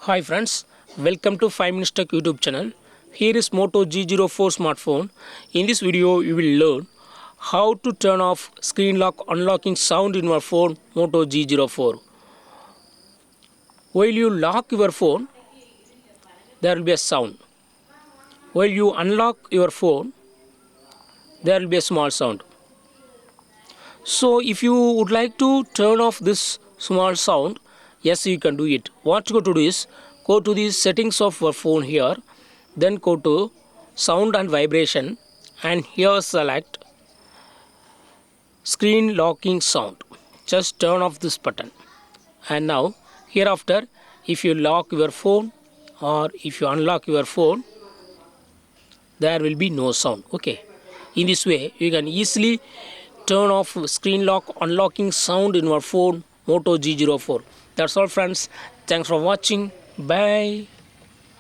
Hi friends, welcome to 5 Minutes Tech YouTube channel. Here is Moto G04 smartphone. In this video you will learn how to turn off screen lock unlocking sound in your phone Moto G04. While you lock your phone, there will be a sound. While you unlock your phone, there will be a small sound. So if you would like to turn off this small sound, yes, you can do it. What you got to do is go to the settings of your phone here, then go to sound and vibration, and here select screen locking sound. Just turn off this button, and now hereafter if you lock your phone or if you unlock your phone, there will be no sound. Okay, in this way you can easily turn off screen lock unlocking sound in your phone Moto G04. That's all friends, thanks for watching, bye.